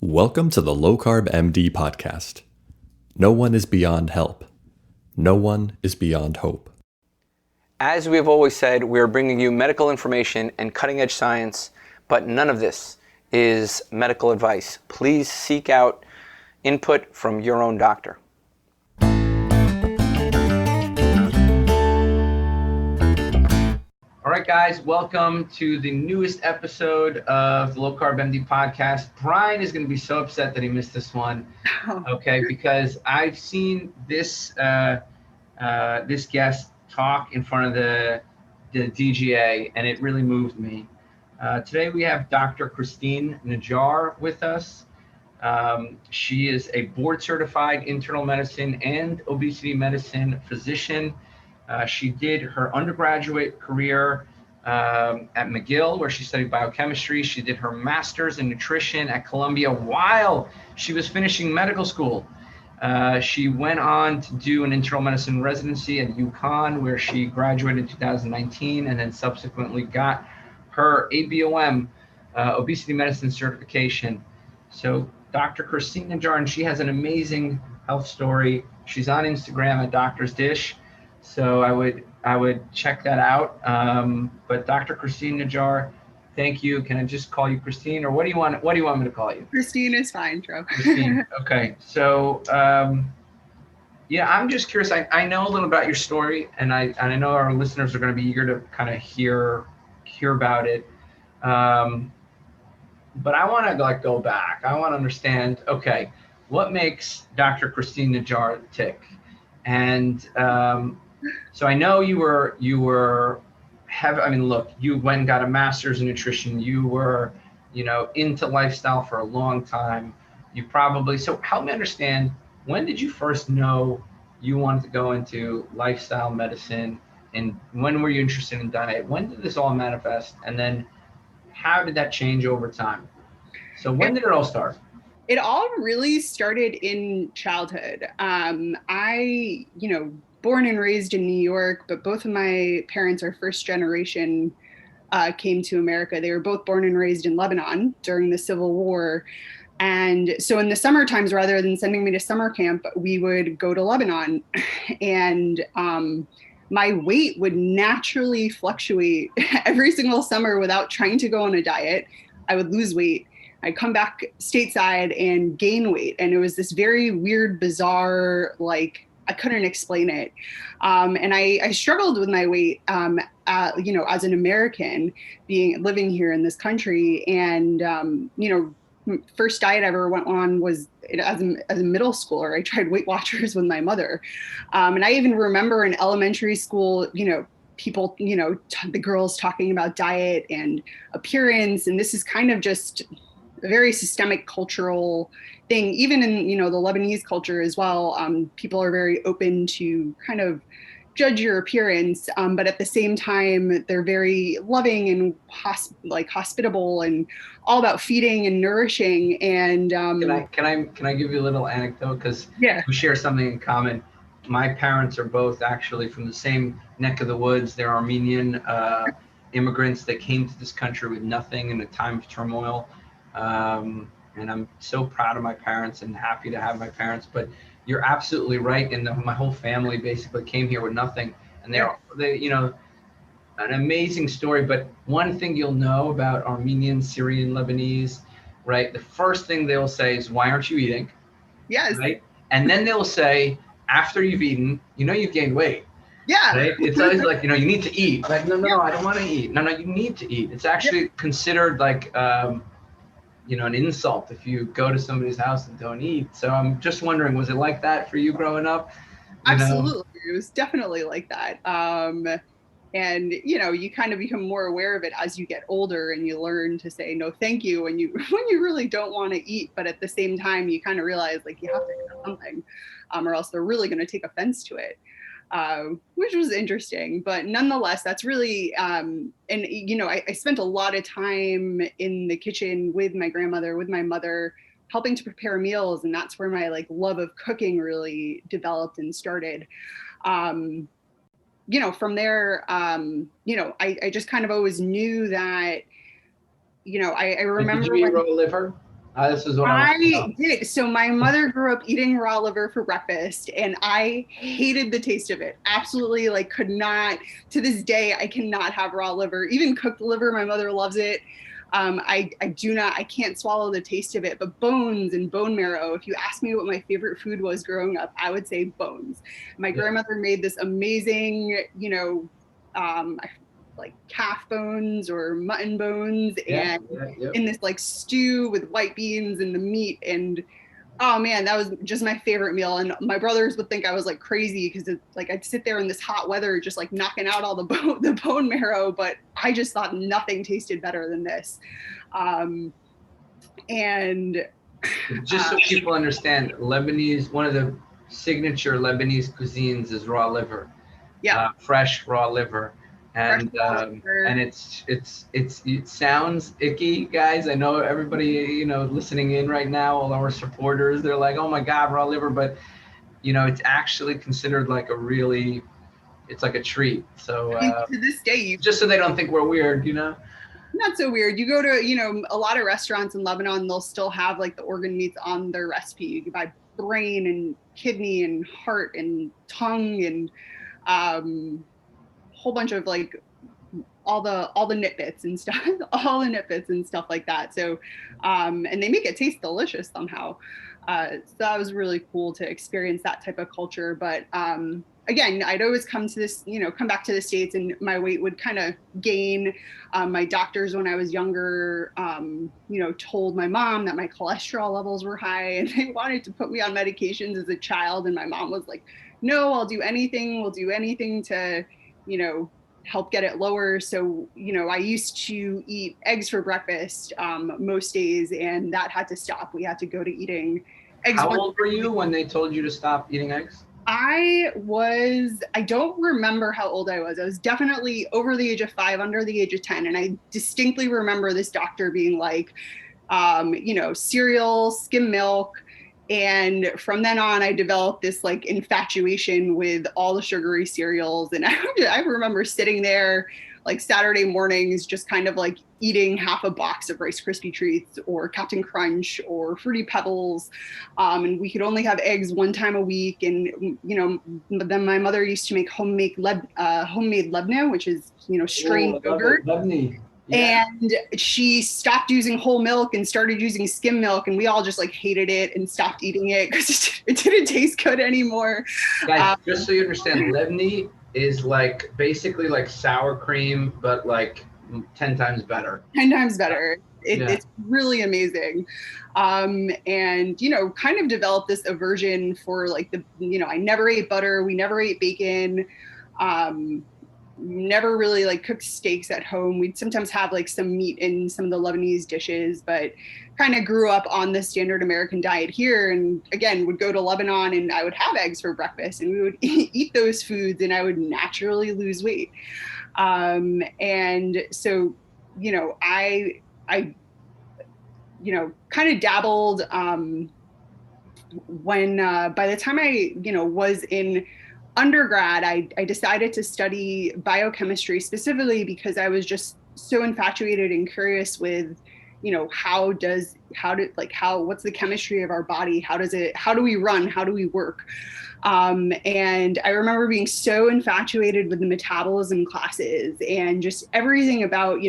Welcome to the Low Carb MD podcast. No one is beyond help. No one is beyond hope. As we have always said, we are bringing you medical information and cutting-edge science, but none of this is medical advice. Please seek out input from your own doctor. All right, guys, welcome to the newest episode of the Low Carb MD podcast. Brian is going to be so upset that he missed this one, okay, because I've seen this this guest talk in front of the DGA, and it really moved me. Today we have Dr. Christine Najjar with us. She is a board-certified internal medicine and obesity medicine physician. She did her undergraduate career at McGill, where she studied biochemistry. She did her master's in nutrition at Columbia while she was finishing medical school. She went on to do an internal medicine residency at UConn, where she graduated in 2019 and then subsequently got her ABOM, obesity medicine certification. So Dr. Christine Najjar, and she has an amazing health story. She's on Instagram at Doctor's Dish. So I would check that out. But Dr. Christine Najjar, thank you. Can I just call you Christine, or what do you want me to call you? Christine is fine, Joe. Christine. Okay. So yeah, I'm just curious. I know a little about your story, and I know our listeners are going to be eager to kind of hear about it. But I want to go back. I want to understand. Okay, what makes Dr. Christine Najjar tick? And so I know you went and got a master's in nutrition. You were, into lifestyle for a long time. So help me understand, when did you first know you wanted to go into lifestyle medicine, and when were you interested in diet? When did this all manifest? And then how did that change over time? So when did it all start? It all really started in childhood. Born and raised in New York, but both of my parents are first generation, came to America. They were both born and raised in Lebanon during the Civil War. And so in the summer times, rather than sending me to summer camp, we would go to Lebanon. And my weight would naturally fluctuate every single summer without trying to go on a diet. I would lose weight. I'd come back stateside and gain weight. And it was this very weird, bizarre, I couldn't explain it. And I struggled with my weight, as an American living here in this country. And, first diet I ever went on was as a middle schooler. I tried Weight Watchers with my mother. And I even remember in elementary school, people, the girls talking about diet and appearance. And this is kind of just a very systemic cultural thing. Even in, the Lebanese culture as well, people are very open to kind of judge your appearance, but at the same time, they're very loving and hospitable and all about feeding and nourishing. And can I give you a little anecdote, because yeah, we share something in common. My parents are both actually from the same neck of the woods. They're Armenian immigrants that came to this country with nothing in a time of turmoil. And I'm so proud of my parents and happy to have my parents. But you're absolutely right. And my whole family basically came here with nothing. And they an amazing story. But one thing you'll know about Armenian, Syrian, Lebanese, right? The first thing they'll say is, "Why aren't you eating?" Yes. Right. And then they'll say, after you've eaten, you've gained weight. Yeah. Right? It's always like, you need to eat. Like, no, I don't want to eat. No, you need to eat. It's actually considered like, an insult if you go to somebody's house and don't eat. So I'm just wondering, was it like that for you growing up? Absolutely. It was definitely like that. And, you kind of become more aware of it as you get older, and you learn to say no, thank you when you really don't want to eat. But at the same time, you kind of realize you have to do something, or else they're really going to take offense to it. Which was interesting, but nonetheless, that's really, I spent a lot of time in the kitchen with my grandmother, with my mother, helping to prepare meals. And that's where my love of cooking really developed and started. From there, I just kind of always knew that, I remember. Did you eat raw liver? This is what I want to know. did. So my mother grew up eating raw liver for breakfast, and I hated the taste of it. Absolutely, like could not. To this day, I cannot have raw liver. Even cooked liver, my mother loves it. I do not. I can't swallow the taste of it. But bones and bone marrow. If you ask me what my favorite food was growing up, I would say bones. My grandmother made this amazing, like calf bones or mutton bones, and in this like stew with white beans and the meat. And oh man, that was just my favorite meal. And my brothers would think I was like crazy because it's like I'd sit there in this hot weather just like knocking out all the bone marrow, but I just thought nothing tasted better than this. And just so people understand, Lebanese, one of the signature Lebanese cuisines is raw liver. Fresh raw liver. And it sounds icky, guys. I know everybody, listening in right now, all our supporters, they're like, oh my God, raw liver. But, it's actually considered like it's like a treat. So to this day, just so they don't think we're weird, Not so weird. You go to, a lot of restaurants in Lebanon, they'll still have like the organ meats on their recipe. You can buy brain and kidney and heart and tongue and whole bunch of like all the nitbits and stuff, all the nitbits and stuff like that. So, and they make it taste delicious somehow. So that was really cool to experience that type of culture. But again, I'd always come back to the States and my weight would kind of gain. My doctors, when I was younger, told my mom that my cholesterol levels were high and they wanted to put me on medications as a child. And my mom was like, no, I'll do anything. We'll do anything to, help get it lower. So, I used to eat eggs for breakfast most days, and that had to stop. We had to go to eating eggs. How old were you when they told you to stop eating eggs? I don't remember how old I was. I was definitely over the age of 5, under the age of 10. And I distinctly remember this doctor being like, cereal, skim milk. And from then on, I developed this like infatuation with all the sugary cereals. And I remember sitting there like Saturday mornings, just kind of like eating half a box of Rice Krispie treats or Captain Crunch or Fruity Pebbles. And we could only have eggs one time a week. And, then my mother used to make homemade lebne, which is, strained yogurt. Yeah. And she stopped using whole milk and started using skim milk, and we all just like hated it and stopped eating it because it didn't taste good anymore. Guys, just so you understand, lebne is like basically like sour cream, but like 10 times better. 10 times better. It's really amazing. And, kind of developed this aversion for like I never ate butter. We never ate bacon. Never really like cooked steaks at home. We'd sometimes have like some meat in some of the Lebanese dishes, but kind of grew up on the standard American diet here. And again, would go to Lebanon and I would have eggs for breakfast and we would eat those foods and I would naturally lose weight. And so, I kind of dabbled when by the time I, was in undergrad, I decided to study biochemistry specifically because I was just so infatuated and curious with, what's the chemistry of our body? How do we run? How do we work? And I remember being so infatuated with the metabolism classes and just everything about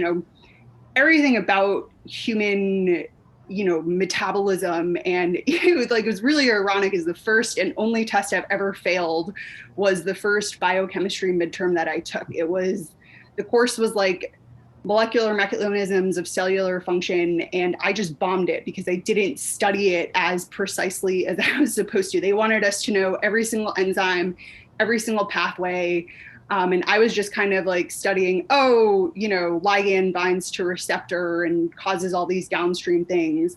human metabolism. And it was really ironic, is the first and only test I've ever failed was the first biochemistry midterm that I took. The course was like molecular mechanisms of cellular function, and I just bombed it because I didn't study it as precisely as I was supposed to. They wanted us to know every single enzyme, every single pathway. And I was just kind of like studying, ligand binds to receptor and causes all these downstream things.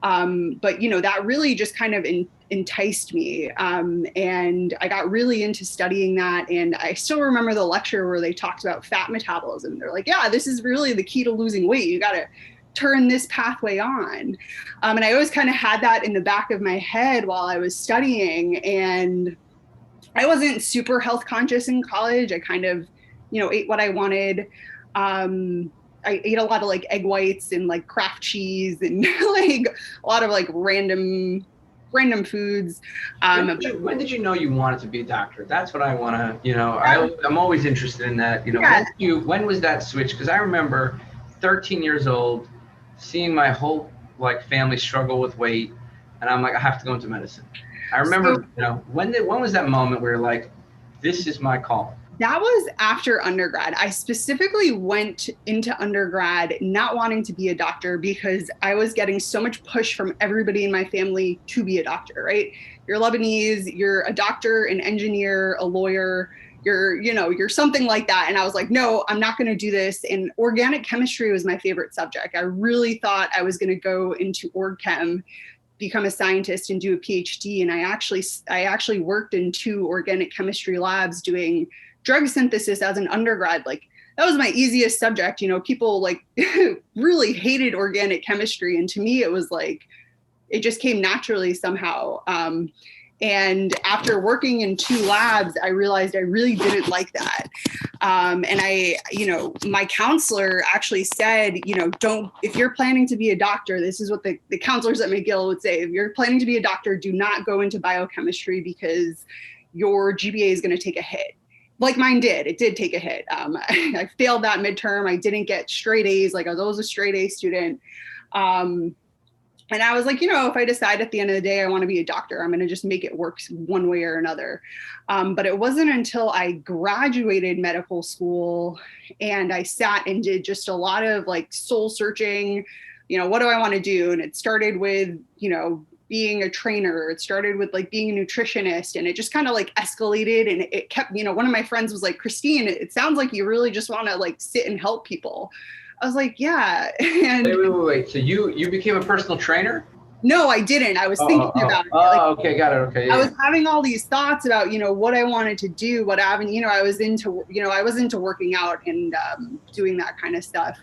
But, that really just kind of enticed me. And I got really into studying that. And I still remember the lecture where they talked about fat metabolism. They're like, yeah, this is really the key to losing weight. You got to turn this pathway on. And I always kind of had that in the back of my head while I was studying. And I wasn't super health conscious in college. I kind of, ate what I wanted. I ate a lot of like egg whites and like Kraft cheese and like a lot of like random foods. When did you know you wanted to be a doctor? That's what I want to, Yeah. I'm always interested in that. Yeah. When was that switch? Because I remember 13 years old, seeing my whole like family struggle with weight, and I'm like, I have to go into medicine. I remember, when was that moment where you're like, this is my call? That was after undergrad. I specifically went into undergrad not wanting to be a doctor because I was getting so much push from everybody in my family to be a doctor, right? You're Lebanese, you're a doctor, an engineer, a lawyer, you're something like that. And I was like, no, I'm not going to do this. And organic chemistry was my favorite subject. I really thought I was going to go into org chem, become a scientist and do a PhD. And I actually worked in 2 organic chemistry labs doing drug synthesis as an undergrad. Like that was my easiest subject. People like really hated organic chemistry. And to me, it was like, it just came naturally somehow. And after working in 2 labs, I realized I really didn't like that. And my counselor actually said, if you're planning to be a doctor, this is what the counselors at McGill would say. If you're planning to be a doctor, do not go into biochemistry because your GPA is going to take a hit. Like mine did. It did take a hit. I failed that midterm. I didn't get straight A's. Like I was always a straight A student. And I was like, if I decide at the end of the day I want to be a doctor, I'm going to just make it work one way or another. But it wasn't until I graduated medical school and I sat and did just a lot of like soul searching, what do I want to do? And it started with, being a trainer. It started with like being a nutritionist, and it just kind of like escalated, and it kept, one of my friends was like, Christine, it sounds like you really just want to like sit and help people. I was like, yeah. And wait. So you became a personal trainer? No, I didn't. I was thinking about it. Okay, got it. Okay. Yeah. I was having all these thoughts about, what I wanted to do, what avenue, I was into working out and doing that kind of stuff.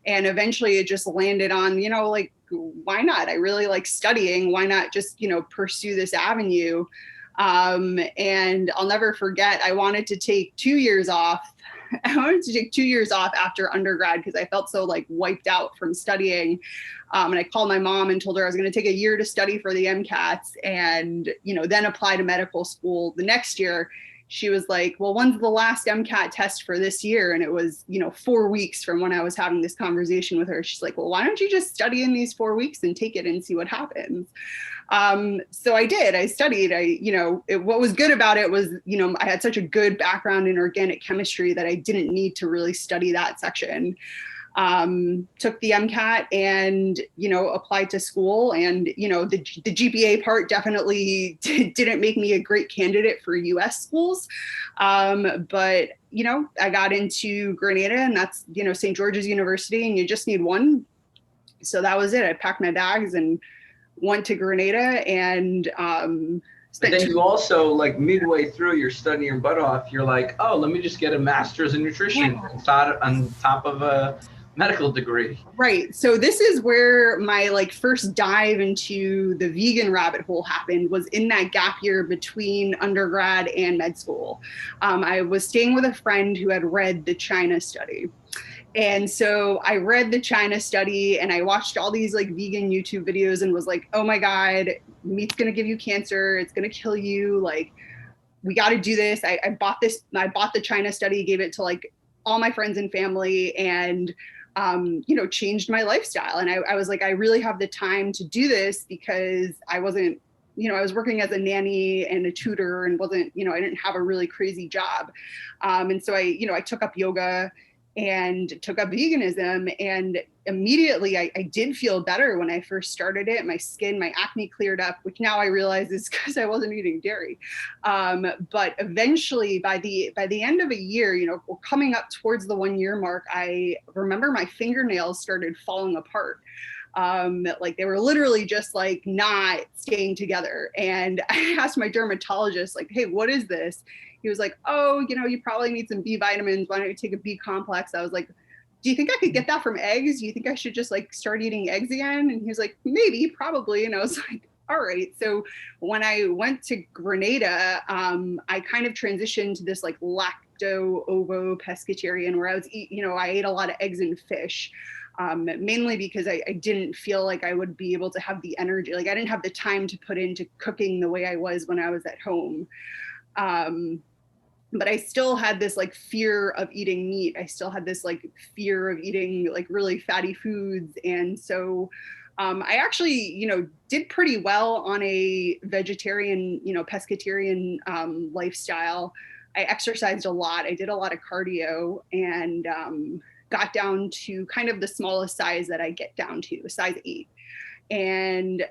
And eventually it just landed on, like, why not? I really like studying. Why not just, pursue this avenue? And I'll never forget, I wanted to take 2 years off. I wanted to take 2 years off after undergrad because I felt so like wiped out from studying. And I called my mom and told her I was going to take a year to study for the MCATs and, then apply to medical school the next year. She was like, well, when's the last MCAT test for this year? And it was, 4 weeks from when I was having this conversation with her. She's like, well, why don't you just study in these 4 weeks and take it and see what happens? So I did. I studied. What was good about it was, I had such a good background in organic chemistry that I didn't need to really study that section. Took the MCAT and, applied to school, and, the GPA part definitely didn't make me a great candidate for US schools. But, I got into Grenada, and that's, St. George's University, and you just need one. So that was it. I packed my bags and went to Grenada, and but then you also, like, midway through, you're studying your butt off. You're like, oh, let me just get a master's in nutrition on top of a medical degree. Right. So this is where my like first dive into the vegan rabbit hole happened, was in that gap year between undergrad and med school. I was staying with a friend who had read the China study. And so I read the China study and I watched all these like vegan YouTube videos and was like, oh my God, meat's going to give you cancer. It's going to kill you. Like, we got to do this. I bought the China study, gave it to like all my friends and family, and changed my lifestyle. And I was like, I really have the time to do this because I wasn't, I was working as a nanny and a tutor and wasn't, I didn't have a really crazy job. And so I took up yoga and took up veganism, and immediately I did feel better when I first started it. My skin, my acne cleared up, which now I realize is because I wasn't eating dairy. But eventually by the end of a year, we're coming up towards the 1 year mark, I remember my fingernails started falling apart. Like they were literally just like not staying together. And I asked my dermatologist, like, hey, what is this? He was like, oh, you probably need some B vitamins. Why don't you take a B complex? I was like, do you think I could get that from eggs? Do you think I should just like start eating eggs again? And he was like, maybe, probably. And I was like, all right. So when I went to Grenada, I kind of transitioned to this like lacto ovo pescatarian, where I ate a lot of eggs and fish, mainly because I didn't feel like I would be able to have the energy. Like I didn't have the time to put into cooking the way I was when I was at home. But I still had this like fear of eating meat. I still had this like fear of eating like really fatty foods. And so I actually, did pretty well on a vegetarian, pescatarian lifestyle. I exercised a lot. I did a lot of cardio and got down to kind of the smallest size that I get down to, a size 8. And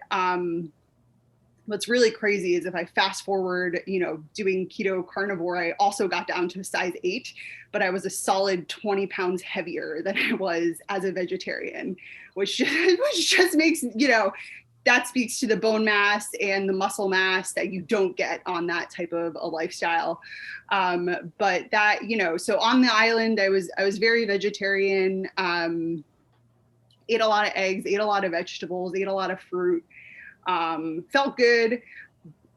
what's really crazy is if I fast forward, doing keto carnivore, I also got down to a size 8, but I was a solid 20 pounds heavier than I was as a vegetarian, which just makes, that speaks to the bone mass and the muscle mass that you don't get on that type of a lifestyle. But that, so on the island, I was very vegetarian, ate a lot of eggs, ate a lot of vegetables, ate a lot of fruit. Felt good.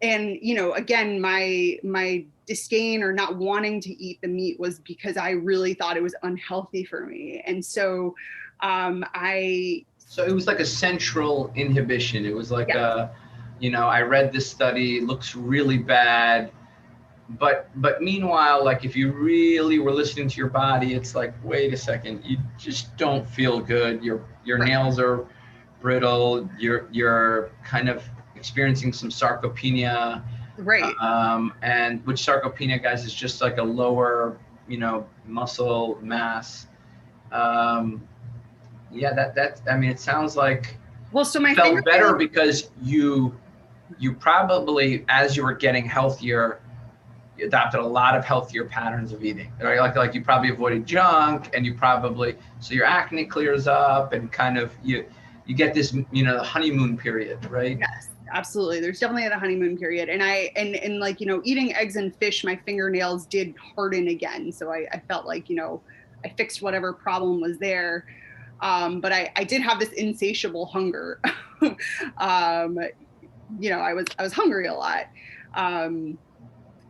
And, again, my disdain or not wanting to eat the meat was because I really thought it was unhealthy for me. And so So it was like a central inhibition. It was like, yes. I read this study, it looks really bad. But meanwhile, like if you really were listening to your body, it's like, wait a second, you just don't feel good. Your Right. nails are brittle. You're kind of experiencing some sarcopenia. Right. And which sarcopenia, guys, is just like a lower, muscle mass. It sounds like Well, so my felt better because you probably, as you were getting healthier, you adopted a lot of healthier patterns of eating. Right? Like you probably avoided junk, and so your acne clears up, and kind of you get this, the honeymoon period, right? Yes, absolutely. There's definitely a honeymoon period. And eating eggs and fish, my fingernails did harden again. So I felt like, I fixed whatever problem was there. But I did have this insatiable hunger. I was hungry a lot.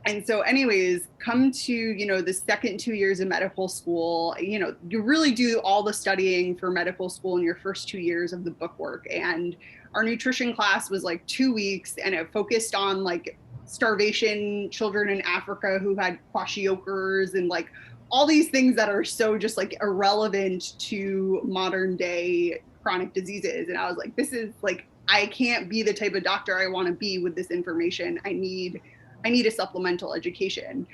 And so anyways, come to, the second 2 years of medical school, you really do all the studying for medical school in your first 2 years of the book work. And our nutrition class was like 2 weeks, and it focused on like starvation children in Africa who had kwashiorkors and like all these things that are so just like irrelevant to modern day chronic diseases. And I was like, this is like, I can't be the type of doctor I want to be with this information. I need a supplemental education.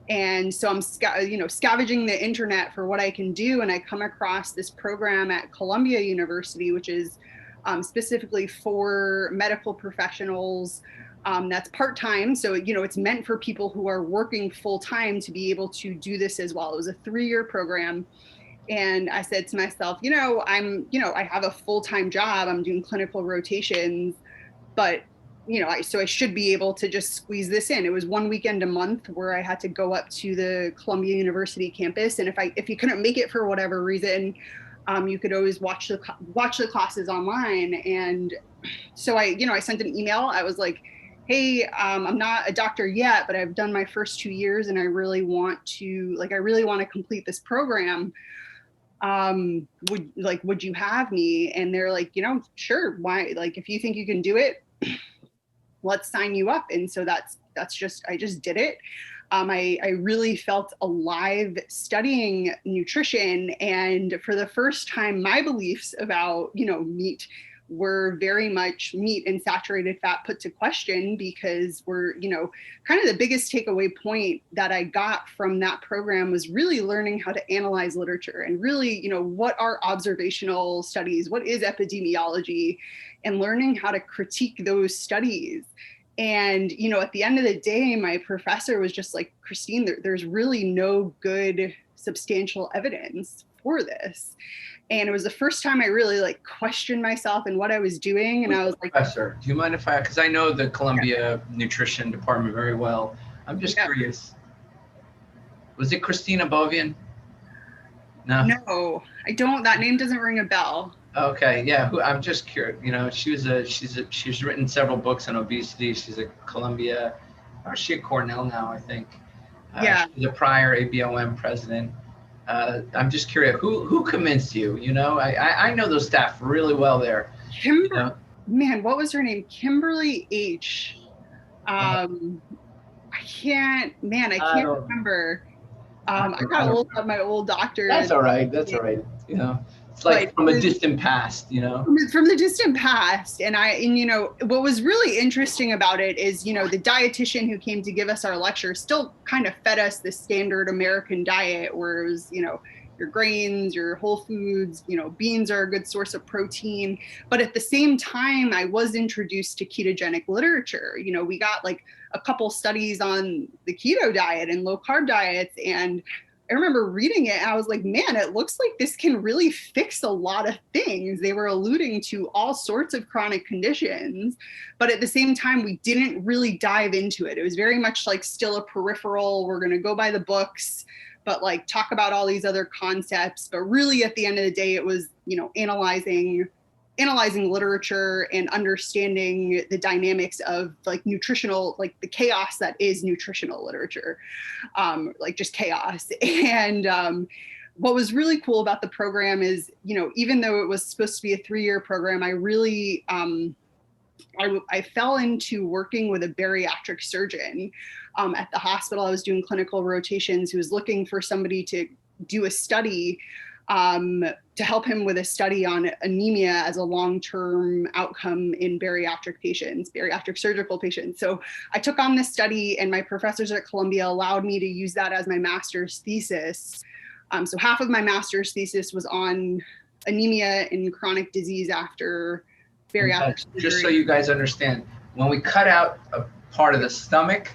And so I'm, scavenging the internet for what I can do. And I come across this program at Columbia University, which is specifically for medical professionals. That's part-time. So, it's meant for people who are working full-time to be able to do this as well. It was a 3-year program. And I said to myself, I have a full-time job. I'm doing clinical rotations, but so I should be able to just squeeze this in. It was 1 weekend a month where I had to go up to the Columbia University campus. And if you couldn't make it for whatever reason, you could always watch the classes online. And so I sent an email. I was like, hey, I'm not a doctor yet, but I've done my first 2 years and I really want to complete this program. Would you have me? And they're like, sure. Why? Like, if you think you can do it, let's sign you up. And so I just did it. I really felt alive studying nutrition. And for the first time, my beliefs about, meat were very much meat and saturated fat put to question, because we're, kind of the biggest takeaway point that I got from that program was really learning how to analyze literature and really, what are observational studies, what is epidemiology, and learning how to critique those studies. And, at the end of the day, my professor was just like, Christine, there's really no good substantial evidence for this. And it was the first time I really like questioned myself and what I was doing. And I was like, Professor, do you mind because I know the Columbia Nutrition Department very well. I'm just curious. Was it Christina Bovian? No, I don't. That name doesn't ring a bell. Okay, yeah. I'm just curious. She's written several books on obesity. She's at Columbia, or is she at Cornell now, I think. Yeah. She's a prior ABOM president. I'm just curious, who convinced you? You know, I know those staff really well there. You know? Man, what was her name? Kimberly H. Uh, I I can't don't. remember. I I gotta don't. look up my old doctor. That's all right. That's all right. You know, it's But like from a distant past. You know. from the distant past. And you know, what was really interesting about it is, you know, the dietitian who came to give us our lecture still kind of fed us the standard American diet, where it was, you know, your grains, your whole foods, you know, beans are a good source of protein. But at the same time, I was introduced to ketogenic literature. You know, we got like a couple studies on the keto diet and low carb diets, and I remember reading it and I was like, man, it looks like this can really fix a lot of things. They were alluding to all sorts of chronic conditions, but at the same time, we didn't really dive into it. It was very much like still a peripheral, we're going to go by the books, but like talk about all these other concepts. But really at the end of the day, it was, you know, analyzing literature and understanding the dynamics of like nutritional, like the chaos that is nutritional literature, like just chaos. And what was really cool about the program is, you know, even though it was supposed to be a 3-year program, I really, I fell into working with a bariatric surgeon at the hospital. I was doing clinical rotations, who was looking for somebody to do a study, to help him with a study on anemia as a long-term outcome in bariatric surgical patients. So I took on this study, and my professors at Columbia allowed me to use that as my master's thesis. So half of my master's thesis was on anemia in chronic disease after bariatric surgery. Just so you guys understand, when we cut out a part of the stomach,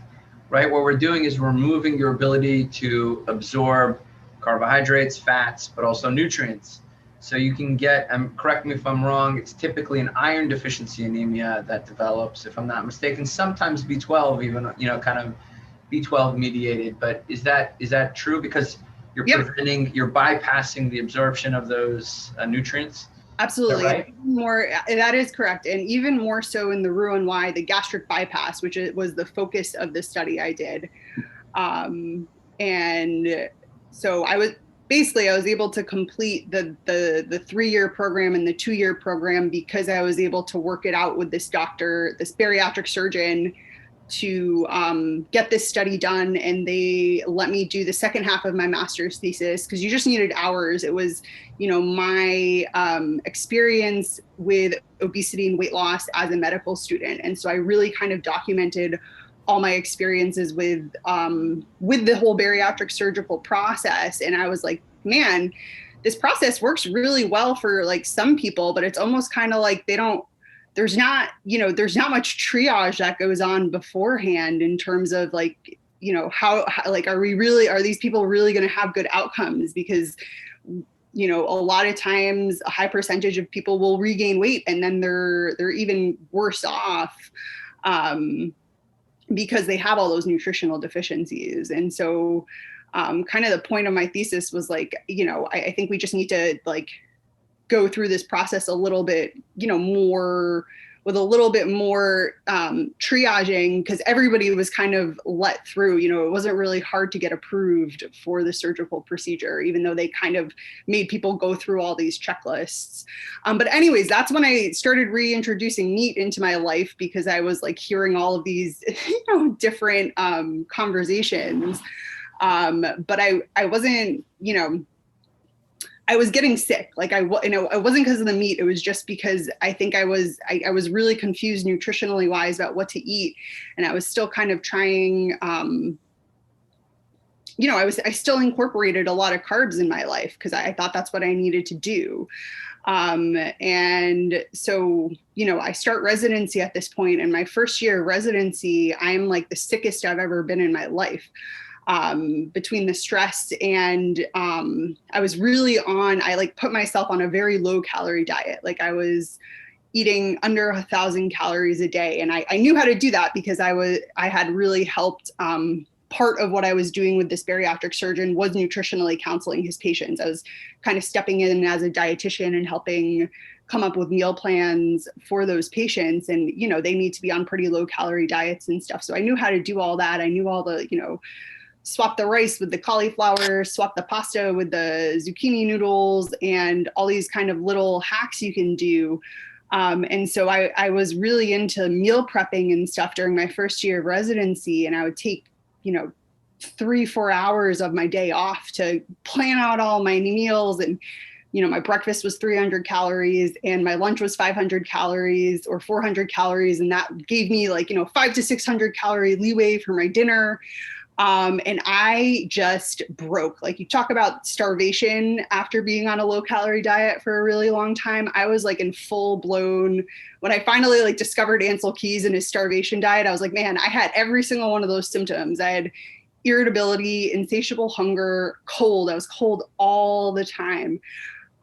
right, what we're doing is removing your ability to absorb carbohydrates, fats, but also nutrients. So you can get, correct me if I'm wrong, it's typically an iron deficiency anemia that develops, if I'm not mistaken, sometimes B12 even, you know, kind of B12 mediated. But is that true? Because you're you're bypassing the absorption of those nutrients? Absolutely. Right? That is correct. And even more so in the Roux-en-Y, the gastric bypass, which was the focus of the study I did. And so I was able to complete the 3-year program and the 2-year program because I was able to work it out with this doctor, this bariatric surgeon, to get this study done. And they let me do the second half of my master's thesis because you just needed hours. It was, you know, my experience with obesity and weight loss as a medical student. And so I really kind of documented all my experiences with the whole bariatric surgical process. And I was like, man, this process works really well for like some people, but it's almost kind of like there's not much triage that goes on beforehand in terms of like, you know, how like, are these people really going to have good outcomes? Because, you know, a lot of times a high percentage of people will regain weight and then they're even worse off because they have all those nutritional deficiencies. And so kind of the point of my thesis was like, you know, I think we just need to like go through this process a little bit, you know, more with a little bit more triaging, because everybody was kind of let through. You know, it wasn't really hard to get approved for the surgical procedure, even though they kind of made people go through all these checklists. But anyways, that's when I started reintroducing meat into my life, because I was like hearing all of these, you know, different conversations. But I wasn't, you know, I was getting sick. Like it wasn't because of the meat. It was just because I think I was really confused nutritionally wise about what to eat. And I was still kind of trying, you know, I still incorporated a lot of carbs in my life because I thought that's what I needed to do. And so, you know, I start residency at this point, and my first year of residency, I'm like the sickest I've ever been in my life. Between the stress and I was really I like put myself on a very low calorie diet. Like I was eating under 1,000 calories a day. And I knew how to do that because I had really helped. Part of what I was doing with this bariatric surgeon was nutritionally counseling his patients. I was kind of stepping in as a dietitian and helping come up with meal plans for those patients. And, you know, they need to be on pretty low calorie diets and stuff. So I knew how to do all that. I knew all the, you know, swap the rice with the cauliflower, swap the pasta with the zucchini noodles, and all these kind of little hacks you can do. And so I was really into meal prepping and stuff during my first year of residency. And I would take, 3-4 hours of my day off to plan out all my meals. And, my breakfast was 300 calories and my lunch was 500 calories or 400 calories. And that gave me 500 to 600 calorie leeway for my dinner. And I just broke. Like, you talk about starvation after being on a low calorie diet for a really long time. I was in full blown, when I finally discovered Ansel Keys and his starvation diet, I was like, man, I had every single one of those symptoms. I had irritability, insatiable hunger, cold. I was cold all the time.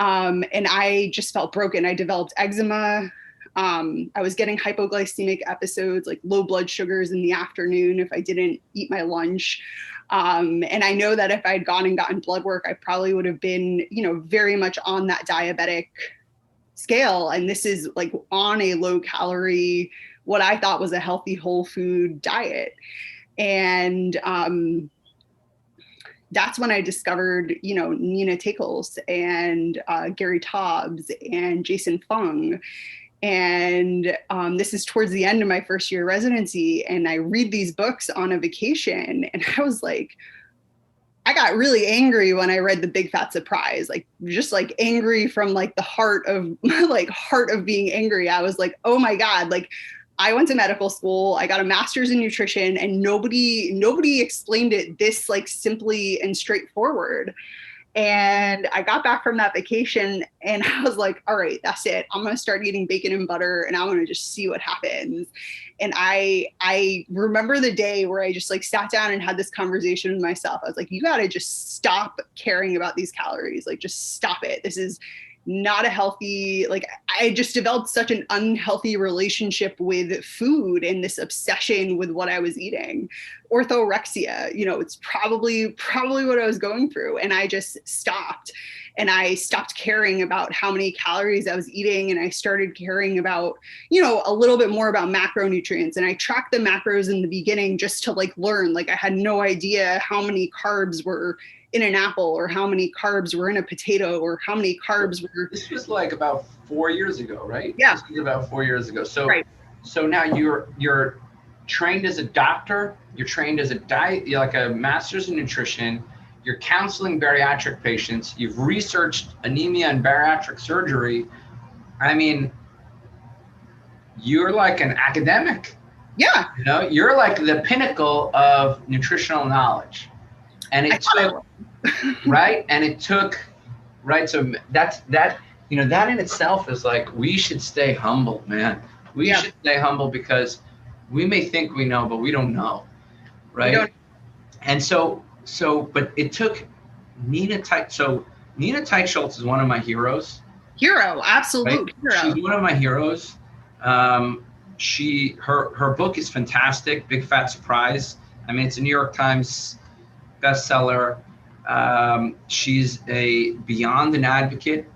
And I just felt broken. I developed eczema. I was getting hypoglycemic episodes, like low blood sugars in the afternoon if I didn't eat my lunch. And I know that if I'd gone and gotten blood work, I probably would have been, very much on that diabetic scale. And this is on a low calorie, what I thought was a healthy whole food diet. And that's when I discovered, Nina Tickles and Gary Taubes and Jason Fung. And this is towards the end of my first year residency. And I read these books on a vacation. And I was I got really angry when I read The Big Fat Surprise, just angry from the heart of heart of being angry. I was oh my God, I went to medical school, I got a master's in nutrition, and nobody explained it this simply and straightforward. And I got back from that vacation and I was all right, that's it. I'm going to start eating bacon and butter and I'm going to just see what happens. And I remember the day where I just sat down and had this conversation with myself. I was you got to just stop caring about these calories. Just stop it. This is not a healthy, I just developed such an unhealthy relationship with food and this obsession with what I was eating. Orthorexia, it's probably what I was going through. And I just stopped. And I stopped caring about how many calories I was eating. And I started caring about, a little bit more about macronutrients. And I tracked the macros in the beginning just to learn. I had no idea how many carbs were in an apple or how many carbs were in a potato or how many carbs were. This was about 4 years ago, right? Yeah. This was about 4 years ago. So, right. So now you're trained as a doctor, you're trained as a diet, you're a master's in nutrition, you're counseling bariatric patients, you've researched anemia and bariatric surgery. I mean, you're an academic. Yeah. You're the pinnacle of nutritional knowledge. And it took, right? And it took, right? So that in itself is we should stay humble, man. We should stay humble because we may think we know, but we don't know, right? And so, but it took Nina Teich. So Nina Teich is one of my heroes. Absolute right? hero. She's one of my heroes. Her book is fantastic, Big Fat Surprise. I mean, it's a New York Times bestseller. She's beyond an advocate.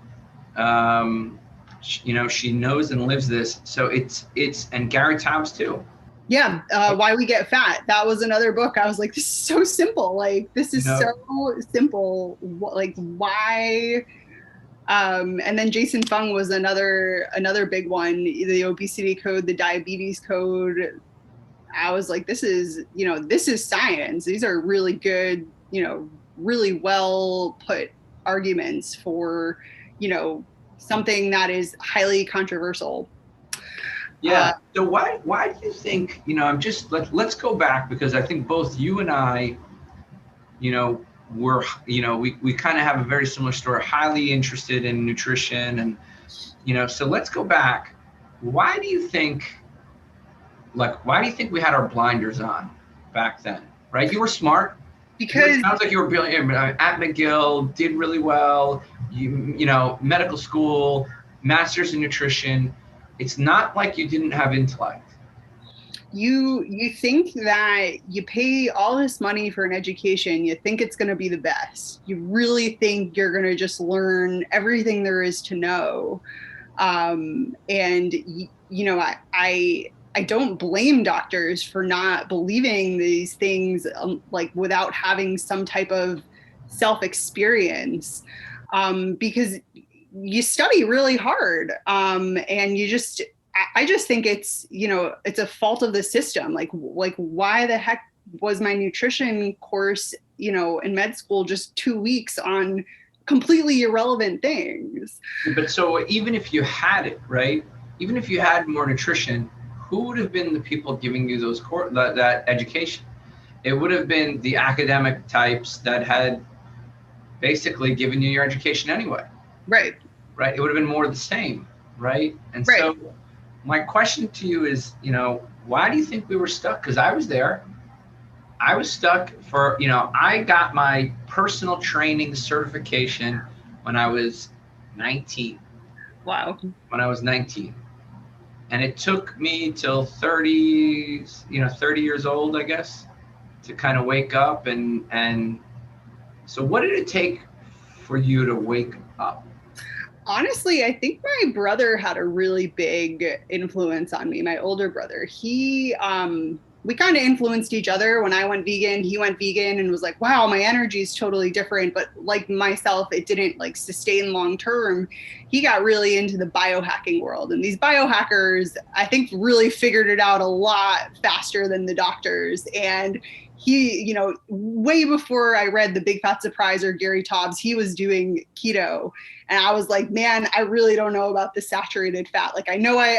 She knows and lives this. So it's and Gary Taubes too. Yeah. Why We Get Fat. That was another book. I was this is so simple. This is so simple. Why? And then Jason Fung was another big one, the obesity code, the diabetes code. I was this is science. These are really good, really well put arguments for, something that is highly controversial. Yeah. So why do you think, let's go back, because I think both you and I, we're, we kind of have a very similar story, highly interested in nutrition. And, so let's go back. Why do you think we had our blinders on back then, right? You were smart. Because it sounds like you were brilliant at McGill, did really well, medical school, master's in nutrition. It's not like you didn't have intellect. You think that you pay all this money for an education, you think it's going to be the best. You really think you're going to just learn everything there is to know. And I I don't blame doctors for not believing these things, like without having some type of self-experience, because you study really hard, and I just think it's, it's a fault of the system. Like why the heck was my nutrition course, in med school just 2 weeks on completely irrelevant things? But so even if you had it, right? Even if you had more nutrition, who would have been the people giving you that education? It would have been the academic types that had basically given you your education anyway. Right. Right. It would have been more of the same. Right. And right. So my question to you is, why do you think we were stuck? Because I was there. I was stuck for, I got my personal training certification when I was 19. Wow. When I was 19. And it took me till 30 years old, I guess, to kind of wake up. And so what did it take for you to wake up? Honestly, I think my brother had a really big influence on me. My older brother, we kind of influenced each other. When I went vegan, he went vegan and was like, wow, my energy is totally different. But like myself, it didn't like sustain long term. He got really into the biohacking world. And these biohackers, I think, really figured it out a lot faster than the doctors. And he, way before I read The Big Fat Surprise or Gary Taubes, he was doing keto. And I was like, man, I really don't know about the saturated fat. Like, I know I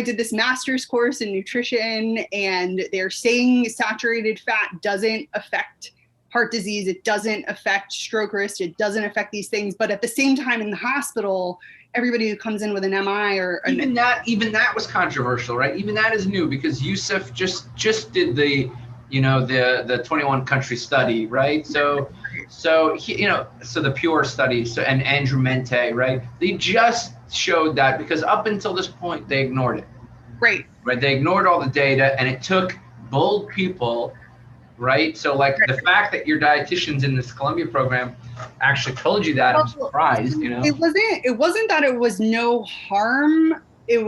did this master's course in nutrition, and they're saying saturated fat doesn't affect heart disease. It doesn't affect stroke risk. It doesn't affect these things. But at the same time, in the hospital, everybody who comes in with an MI or even that was controversial, right? Even that is new, because Yusuf just did the 21 country study, right? So the Pure study, and Andrew Mente, right? They just showed that, because up until this point they ignored it. Right. They ignored all the data, and it took bold people, right? So the fact that your dietitians in this Columbia program actually told you that, I'm surprised. It wasn't that it was no harm. It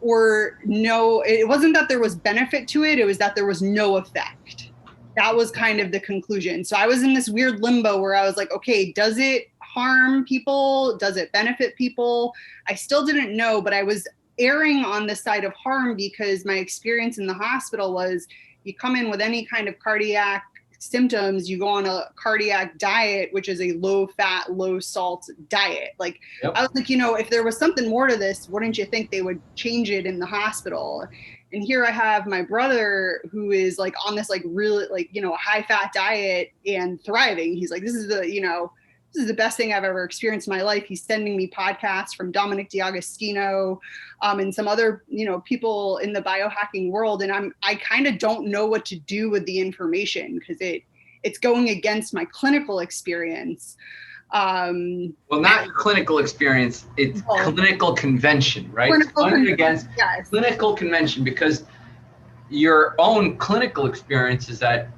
wasn't that there was benefit to it. It was that there was no effect. That was kind of the conclusion. So I was in this weird limbo where I was like, okay, does it harm people? Does it benefit people? I still didn't know, but I was erring on the side of harm, because my experience in the hospital was, you come in with any kind of cardiac symptoms, you go on a cardiac diet, which is a low fat, low salt diet. Like, yep. I was like, if there was something more to this, wouldn't you think they would change it in the hospital? And here I have my brother who is like on this like really like, high fat diet and thriving. He's like, this is the best thing I've ever experienced in my life. He's sending me podcasts from Dominic D'Agostino, and some other, people in the biohacking world. And I kind of don't know what to do with the information, because it's going against my clinical experience. Well, not your clinical experience, it's clinical convention, right? Clinical convention, because your own clinical experience is that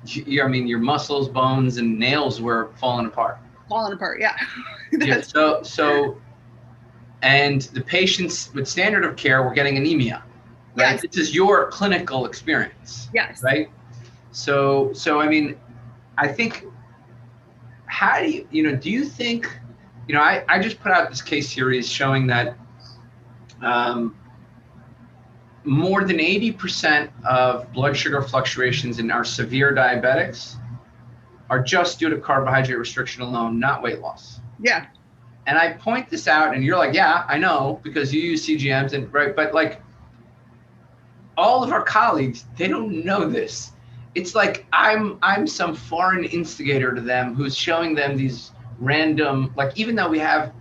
your muscles, bones, and nails were falling apart. Yeah. Yeah. So, and the patients with standard of care were getting anemia, right? Yes. This is your clinical experience. Yes. Right. So I think, how do do you think, I just put out this case series showing that more than 80% of blood sugar fluctuations in our severe diabetics are just due to carbohydrate restriction alone, not weight loss. Yeah. And I point this out, and you're like, yeah, I know, because you use CGMs, and right, but like all of our colleagues, they don't know this. It's like I'm some foreign instigator to them who's showing them these random, like, even though we have,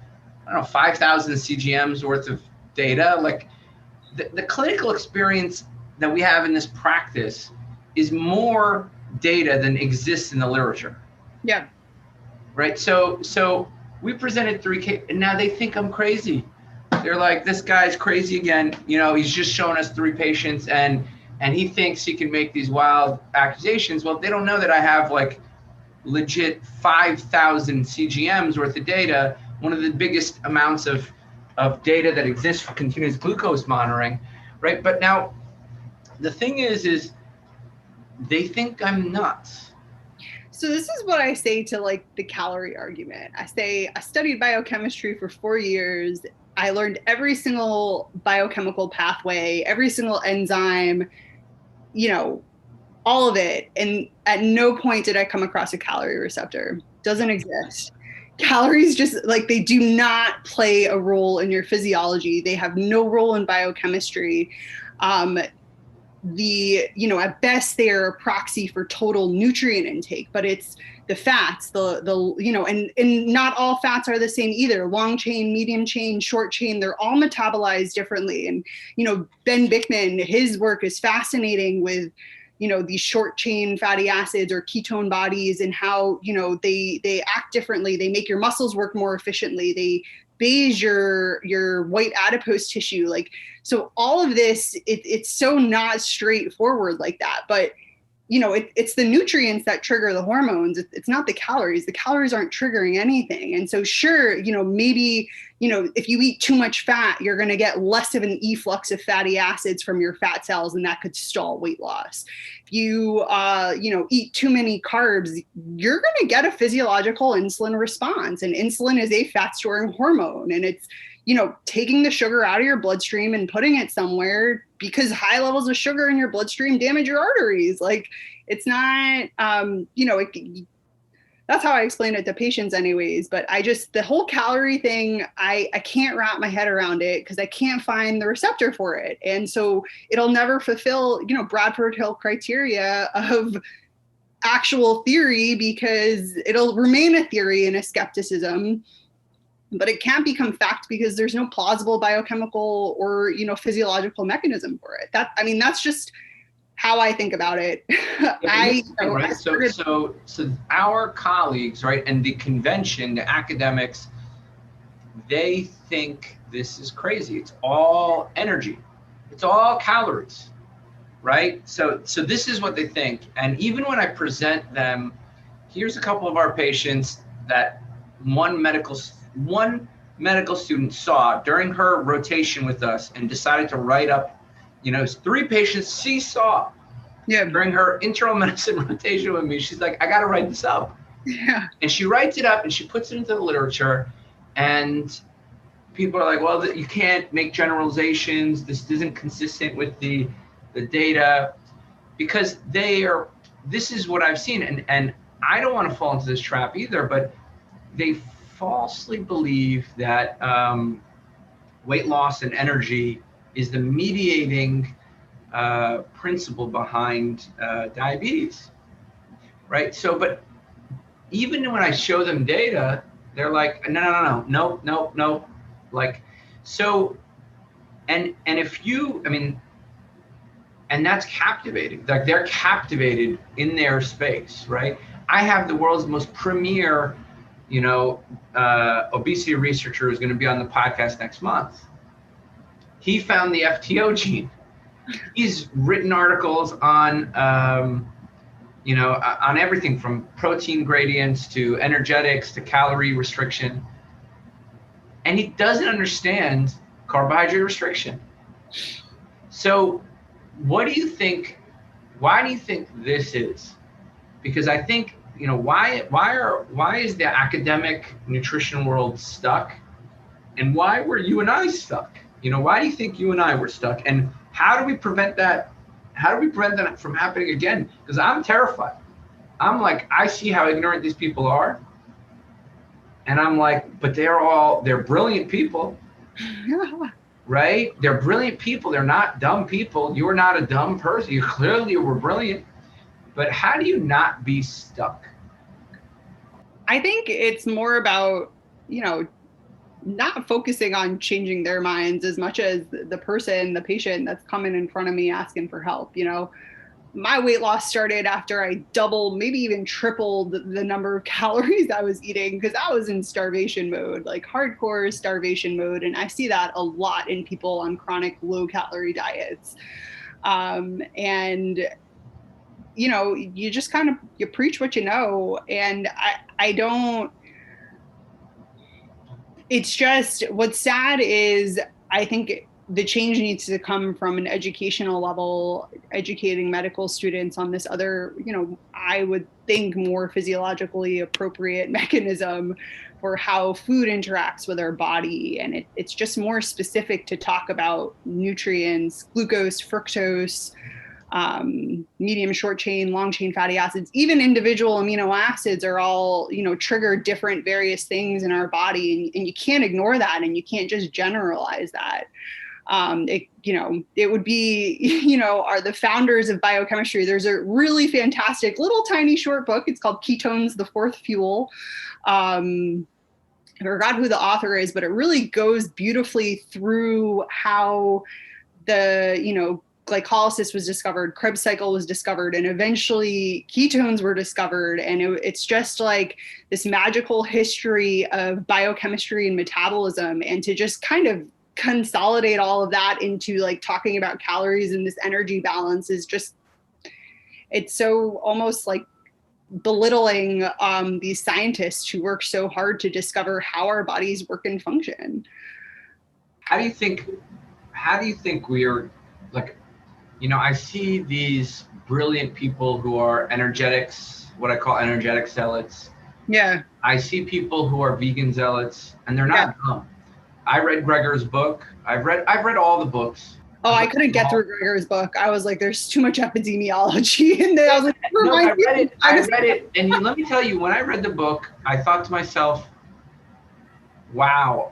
5,000 CGMs worth of data, like the clinical experience that we have in this practice is more data than exists in the literature. Yeah. Right. So we presented 3 and now they think I'm crazy. They're like, this guy's crazy again. He's just showing us 3 patients and he thinks he can make these wild accusations. Well, they don't know that I have like legit 5,000 CGMs worth of data, one of the biggest amounts of of data that exists for continuous glucose monitoring, right? But now the thing is they think I'm nuts. So this is what I say to like the calorie argument. I say I studied biochemistry for 4 years. I learned every single biochemical pathway, every single enzyme, you know, all of it. And at no point did I come across a calorie receptor. Doesn't exist. Calories just like they do not play a role in your physiology. They have no role in biochemistry. At best they're a proxy for total nutrient intake, but it's the fats, and not all fats are the same either. Long chain, medium chain, short chain, they're all metabolized differently. And Ben Bickman, his work is fascinating with these short chain fatty acids or ketone bodies and how they act differently. They make your muscles work more efficiently. They beige your white adipose tissue. Like, so all of this, it's so not straightforward like that. But it's the nutrients that trigger the hormones. It's not the calories. The calories aren't triggering anything. And so sure, maybe, if you eat too much fat, you're going to get less of an efflux of fatty acids from your fat cells, and that could stall weight loss. If you, eat too many carbs, you're going to get a physiological insulin response. And insulin is a fat storing hormone, and it's, taking the sugar out of your bloodstream and putting it somewhere, because high levels of sugar in your bloodstream damage your arteries. Like, it's not, that's how I explain it to patients anyways. But the whole calorie thing, I can't wrap my head around it because I can't find the receptor for it. And so it'll never fulfill, Bradford Hill criteria of actual theory, because it'll remain a theory and a skepticism. But it can't become fact because there's no plausible biochemical or, physiological mechanism for it. That's just how I think about it. So our colleagues, right, and the convention, the academics, they think this is crazy. It's all energy. It's all calories, right? So this is what they think. And even when I present them, here's a couple of our patients that one medical student saw during her rotation with us and decided to write up, 3 patients she saw during her internal medicine rotation with me. She's like, I got to write this up. Yeah. And she writes it up and she puts it into the literature, and people are like, well, you can't make generalizations. This isn't consistent with the data, because this is what I've seen. And I don't want to fall into this trap either, but they falsely believe that weight loss and energy is the mediating principle behind diabetes, right? So, but even when I show them data, they're like, no. Like, so, and if you, and that's captivating. Like, they're captivated in their space, right? I have the world's most premier obesity researcher who's going to be on the podcast next month. He found the FTO gene. He's written articles on, on everything from protein gradients to energetics to calorie restriction. And he doesn't understand carbohydrate restriction. So what do you think? Why do you think this is? Because I think, why is the academic nutrition world stuck? And why were you and I stuck? Why do you think you and I were stuck? And how do we prevent that? How do we prevent that from happening again? Because I'm terrified. I'm like, I see how ignorant these people are. And I'm like, but they're brilliant people, right? They're brilliant people. They're not dumb people. You're not a dumb person. You clearly were brilliant. But how do you not be stuck? I think it's more about, not focusing on changing their minds as much as the patient that's coming in front of me asking for help. My weight loss started after I doubled, maybe even tripled the number of calories I was eating, because I was in starvation mode, like hardcore starvation mode. And I see that a lot in people on chronic low calorie diets. You just kind of, you preach what you know. And I don't, It's just, what's sad is I think the change needs to come from an educational level, educating medical students on this other, I would think more physiologically appropriate mechanism for how food interacts with our body. And it's just more specific to talk about nutrients, glucose, fructose, medium short chain, long chain fatty acids, even individual amino acids are all, trigger different various things in our body. And you can't ignore that. And you can't just generalize that. It would be, are the founders of biochemistry. There's a really fantastic little tiny short book. It's called Ketones, the Fourth Fuel. I forgot who the author is, but it really goes beautifully through how the, glycolysis was discovered, Krebs cycle was discovered, and eventually ketones were discovered. And it's just like this magical history of biochemistry and metabolism. And to just kind of consolidate all of that into like talking about calories and this energy balance is just, it's so almost like belittling these scientists who work so hard to discover how our bodies work and function. How do you think we are, like, I see these brilliant people who are energetics, what I call energetic zealots. Yeah. I see people who are vegan zealots, and they're not dumb. I read Gregor's book. I've read all the books. Oh, I couldn't get through Gregor's book. I was like, there's too much epidemiology in there. I was like, no, I read it. And let me tell you, when I read the book, I thought to myself, wow,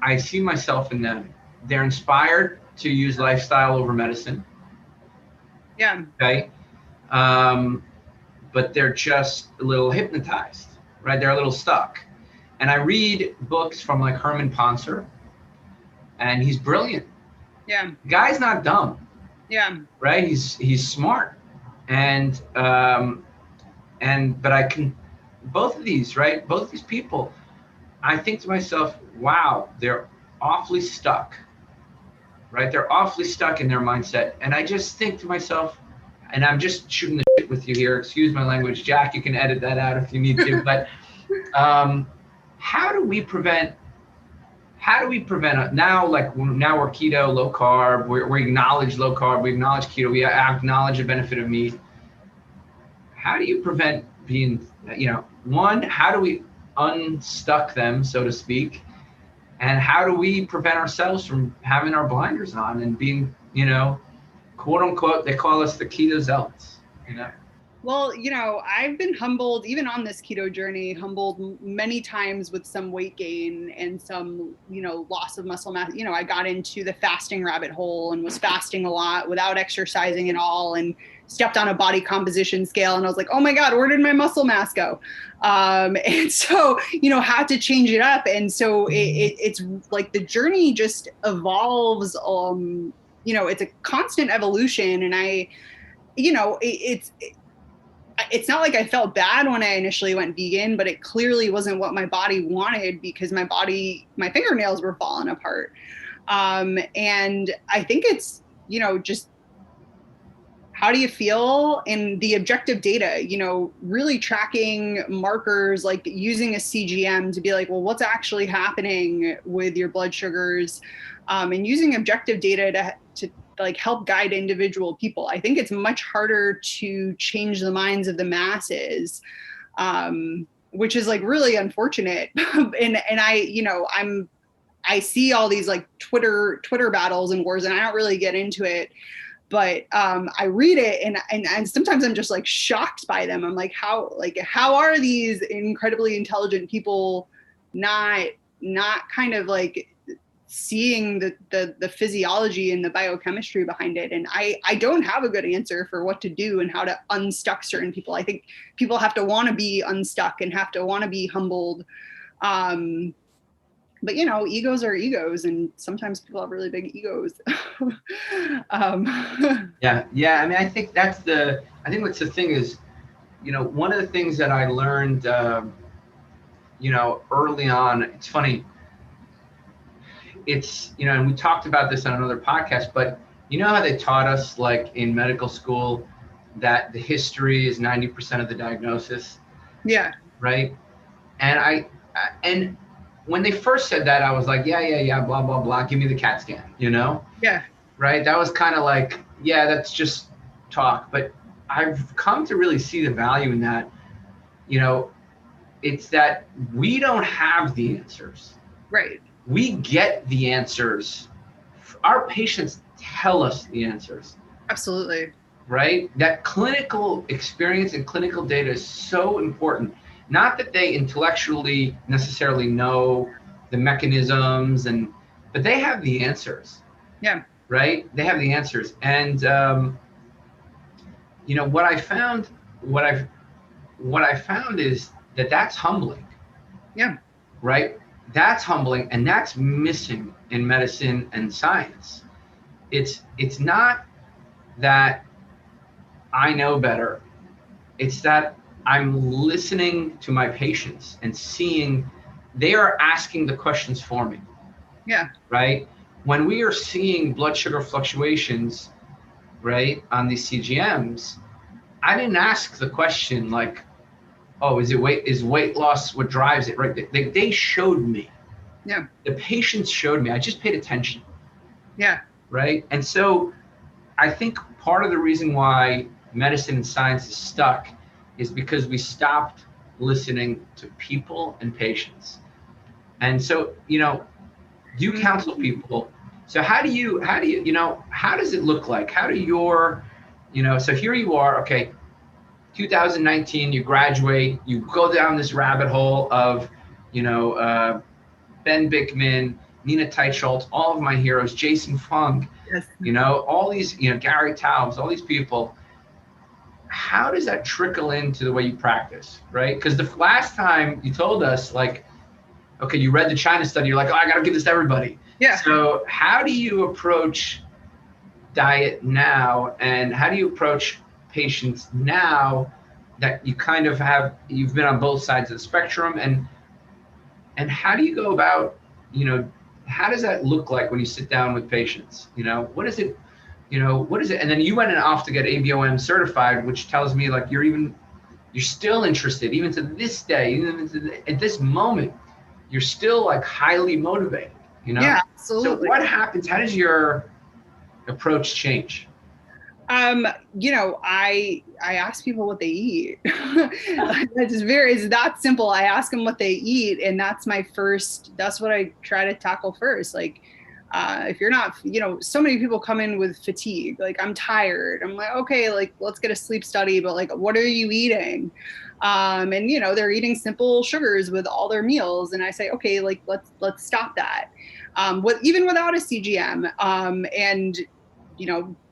I see myself in them. They're inspired to use lifestyle over medicine. Yeah. Okay. But they're just a little hypnotized, right? They're a little stuck. And I read books from like Herman Poncer, and he's brilliant. Yeah. The guy's not dumb. Yeah. Right. He's smart. But I can, both of these people, I think to myself, wow, they're awfully stuck. Right? They're awfully stuck in their mindset. And I just think to myself, and I'm just shooting the shit with you here, excuse my language, Jack, you can edit that out if you need to, but how do we prevent now, like now we're keto, low carb, we acknowledge low carb, we acknowledge keto, we acknowledge the benefit of meat. How do you prevent being, one, how do we unstuck them, so to speak? And how do we prevent ourselves from having our blinders on and being, quote unquote, they call us the keto zealots, Well, I've been humbled, even on this keto journey, humbled many times with some weight gain and some, loss of muscle mass. I got into the fasting rabbit hole and was fasting a lot without exercising at all, and stepped on a body composition scale. And I was like, oh my God, where did my muscle mass go? And so, had to change it up. And so it's like the journey just evolves. It's a constant evolution. And it's not like I felt bad when I initially went vegan, but it clearly wasn't what my body wanted, because my fingernails were falling apart. And I think it's, just how do you feel in the objective data, really tracking markers, like using a CGM to be like, well, what's actually happening with your blood sugars, and using objective data to like help guide individual people. I think it's much harder to change the minds of the masses, which is like really unfortunate. and I see all these like Twitter battles and wars, and I don't really get into it, but I read it and sometimes I'm just like shocked by them. I'm like, how are these incredibly intelligent people not kind of like seeing the physiology and the biochemistry behind it? And I don't have a good answer for what to do and how to unstuck certain people. I think people have to want to be unstuck and have to want to be humbled. But egos are egos, and sometimes people have really big egos. Yeah. I mean, I think what's the thing is, one of the things that I learned, early on, it's funny. It's, and we talked about this on another podcast, but how they taught us, like in medical school, that the history is 90% of the diagnosis. Yeah. Right. And when they first said that, I was like, yeah, blah, blah, blah. Give me the CAT scan, you know? Yeah. Right. That was kind of like, yeah, that's just talk. But I've come to really see the value in that. You know, it's that we don't have the answers. Right. We get the answers. Our patients tell us the answers. Absolutely. Right? That clinical experience and clinical data is so important. Not that they intellectually necessarily know the mechanisms, but they have the answers. Yeah. Right? They have the answers. And you know what I found is that that's humbling. Yeah. Right? That's humbling, and that's missing in medicine and science. It's not that I know better. It's that I'm listening to my patients and seeing they are asking the questions for me. Yeah. Right? When we are seeing blood sugar fluctuations, right, on these CGMs, I didn't ask the question like, oh, is weight loss what drives it? Right? They showed me. Yeah. The patients showed me. I just paid attention. Yeah. Right? And so I think part of the reason why medicine and science is stuck is because we stopped listening to people and patients. And so, you know, you counsel people. So how does it look like? How do your, so here you are, okay, 2019, you graduate, you go down this rabbit hole of, Ben Bickman, Nina Teicholz, all of my heroes, Jason Fung, Yes. All these, Gary Taubes, all these people. How does that trickle into the way you practice, right? Because the last time you told us, like, okay, you read the China study, you're like, oh, I got to give this to everybody. Yeah. So how do you approach diet now, and how do you approach patients now that you kind of you've been on both sides of the spectrum, and how do you go about, how does that look like when you sit down with patients? What is it? And then you went off to get ABOM certified, which tells me like you're still interested, even to this day, at this moment, you're still like highly motivated, Yeah, absolutely. So what happens? How does your approach change? I ask people what they eat. It's that simple. I ask them what they eat, and that's what I try to tackle first. Like, if you're not, so many people come in with fatigue, like I'm tired. I'm like, okay, like let's get a sleep study, but like, what are you eating? And they're eating simple sugars with all their meals. And I say, okay, like let's stop that. Even without a CGM. And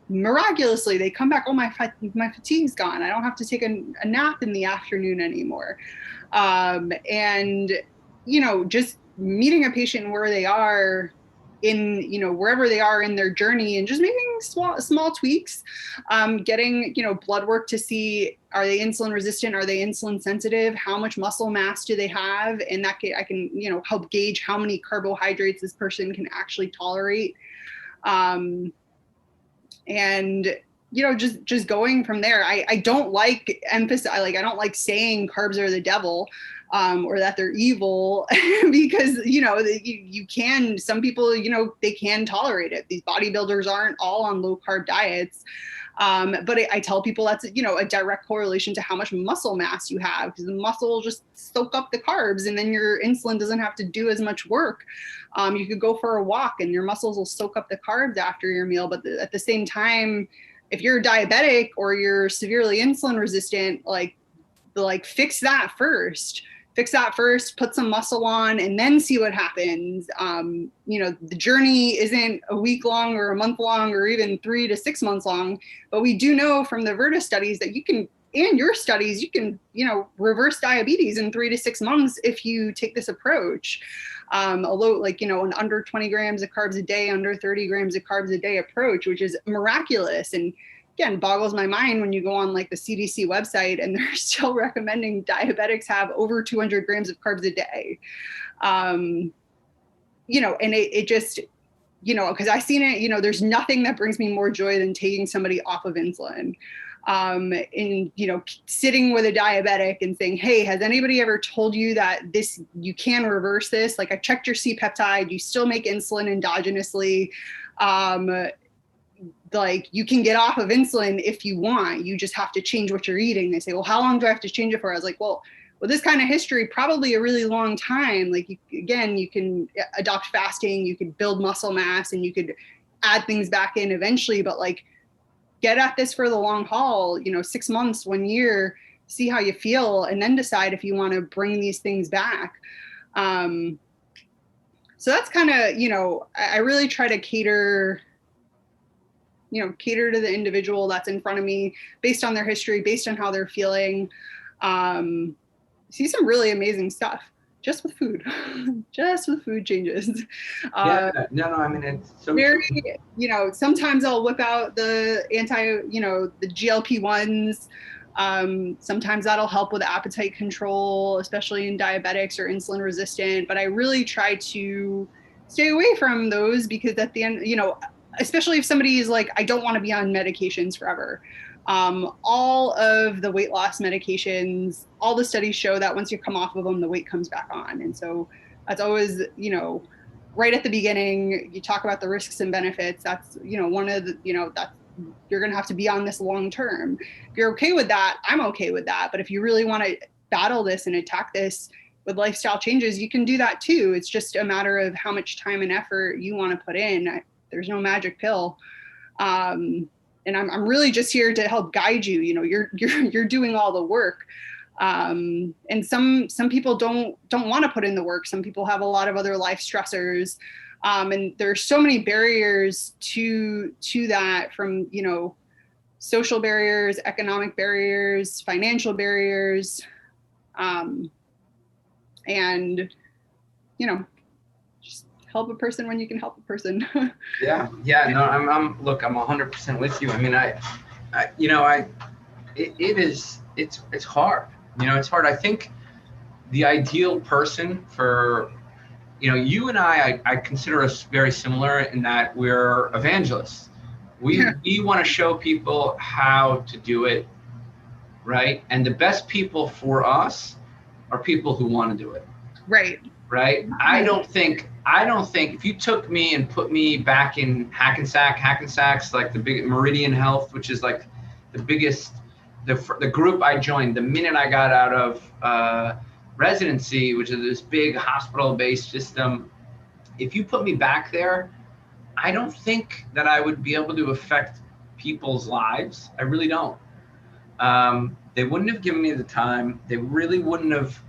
miraculously they come back, oh, my fatigue's gone, I don't have to take a nap in the afternoon anymore. And just meeting a patient where they are in wherever they are in their journey, and just making small tweaks, getting blood work to see, are they insulin resistant, are they insulin sensitive, how much muscle mass do they have, and that I can help gauge how many carbohydrates this person can actually tolerate. And just going from there. I don't like I don't like saying carbs are the devil, or that they're evil, because you can, some people they can tolerate it. These bodybuilders aren't all on low carb diets. But I tell people that's a direct correlation to how much muscle mass you have, because the muscle will just soak up the carbs, and then your insulin doesn't have to do as much work. You could go for a walk and your muscles will soak up the carbs after your meal. But at the same time, if you're diabetic or you're severely insulin resistant, like fix that first, put some muscle on, and then see what happens. The journey isn't a week long or a month long or even 3 to 6 months long, but we do know from the Virta studies that you can, and your studies, you can, reverse diabetes in 3 to 6 months if you take this approach. Although an under 20 grams of carbs a day, under 30 grams of carbs a day approach, which is miraculous. And again, boggles my mind when you go on like the CDC website and they're still recommending diabetics have over 200 grams of carbs a day. And it just, because I've seen it, there's nothing that brings me more joy than taking somebody off of insulin. And, sitting with a diabetic and saying, hey, has anybody ever told you that you can reverse this? Like, I checked your C-peptide, you still make insulin endogenously. Like, you can get off of insulin if you want, you just have to change what you're eating. They say, well, how long do I have to change it for? I was like, well, with this kind of history, probably a really long time. Like, you can adopt fasting, you could build muscle mass, and you could add things back in eventually, but like, get at this for the long haul, 6 months, 1 year, see how you feel, and then decide if you want to bring these things back. So that's kind of, I really try to cater to the individual that's in front of me based on their history, based on how they're feeling. See some really amazing stuff just with food, changes. I mean, it's so very, true. Sometimes I'll whip out the the GLP-1s. Sometimes that'll help with appetite control, especially in diabetics or insulin resistant. But I really try to stay away from those because at the end, especially if somebody is like, I don't want to be on medications forever. All of the weight loss medications, all the studies show that once you come off of them, the weight comes back on. And so that's always, right at the beginning, you talk about the risks and benefits. That's, one of the, that you're going to have to be on this long term. If you're okay with that, I'm okay with that. But if you really want to battle this and attack this with lifestyle changes, you can do that too. It's just a matter of how much time and effort you want to put in. There's no magic pill. And I'm really just here to help guide you. You're doing all the work. And some people don't want to put in the work. Some people have a lot of other life stressors. And there's so many barriers to that, from, social barriers, economic barriers, financial barriers. And, just help a person when you can help a person. Yeah. No, I'm 100% with you. I mean, it's hard. It's hard. I think the ideal person for, you and I consider us very similar in that we're evangelists. We want to show people how to do it, right? And the best people for us are people who want to do it. Right. I don't think if you took me and put me back in Hackensack's like the big Meridian Health, which is like the biggest, the group I joined the minute I got out of residency, which is this big hospital-based system. If you put me back there, I don't think that I would be able to affect people's lives. I really don't. They wouldn't have given me the time. They really wouldn't have,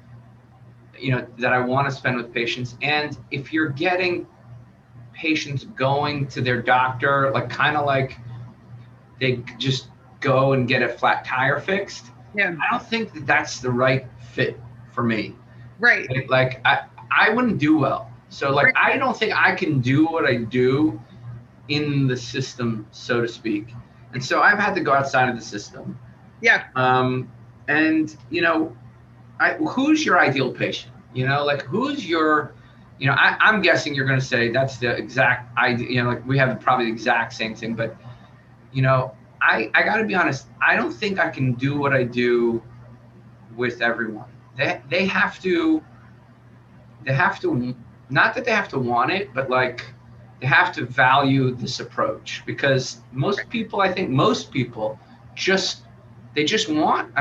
that I want to spend with patients. And if you're getting patients going to their doctor, kind of like they just go and get a flat tire fixed, I don't think that that's the right fit for me. Right. Like I wouldn't do well. So I don't think I can do what I do in the system, so to speak. And so I've had to go outside of the system. Yeah. And who's your ideal patient? Who's your, I'm guessing you're going to say that's the exact idea. We have probably the exact same thing, but I got to be honest. I don't think I can do what I do with everyone. They have to, not that they have to want it, but they have to value this approach, because most people just want,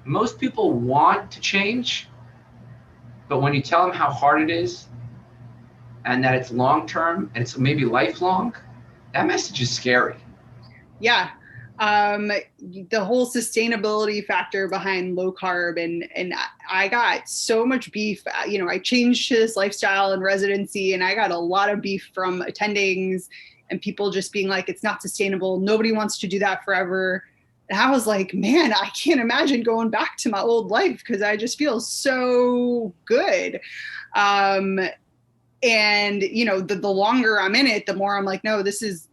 most people want to change, but when you tell them how hard it is and that it's long-term and it's maybe lifelong, that message is scary. Yeah. The whole sustainability factor behind low carb, and I got so much beef. I changed to this lifestyle in residency, and I got a lot of beef from attendings and people just being like, it's not sustainable. Nobody wants to do that forever. And I was like, man, I can't imagine going back to my old life because I just feel so good. And, the longer I'm in it, the more I'm like, no, this is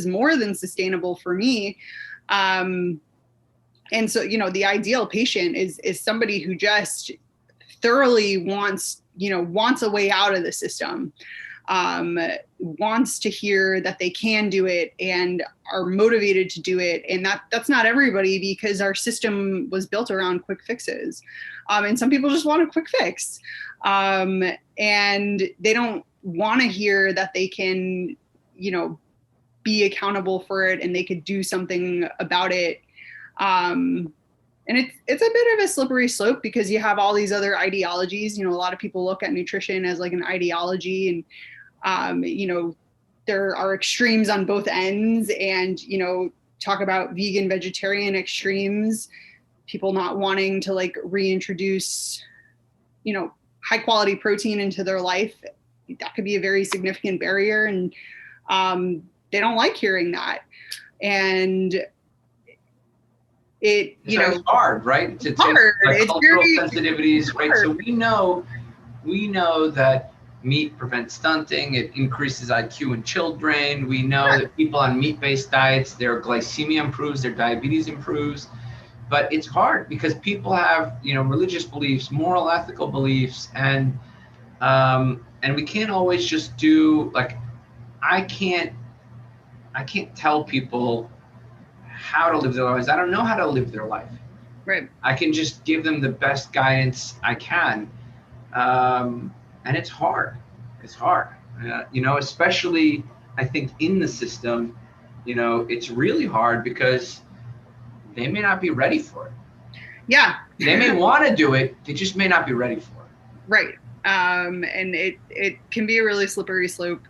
more than sustainable for me. And so, the ideal patient is somebody who just thoroughly wants a way out of the system. wants to hear that they can do it and are motivated to do it. And that's not everybody, because our system was built around quick fixes. And some people just want a quick fix. And they don't want to hear that they can, be accountable for it and they could do something about it. And it's a bit of a slippery slope, because you have all these other ideologies. A lot of people look at nutrition as like an ideology, and there are extremes on both ends, and talk about vegan, vegetarian extremes, people not wanting to like reintroduce high quality protein into their life. That could be a very significant barrier, and they don't like hearing that. And it's hard, right? It's hard. Like it's cultural very sensitivities, right? hard. So we know that meat prevents stunting. It increases IQ in children. We know that people on meat-based diets, their glycemia improves, their diabetes improves. But it's hard because people have, religious beliefs, moral, ethical beliefs, and we can't always just do like, I can't tell people how to live their lives. I don't know how to live their life. Right. I can just give them the best guidance I can. And it's hard. It's hard. Especially I think in the system, it's really hard because they may not be ready for it. Yeah. They may want to do it. They just may not be ready for it. Right. And it can be a really slippery slope.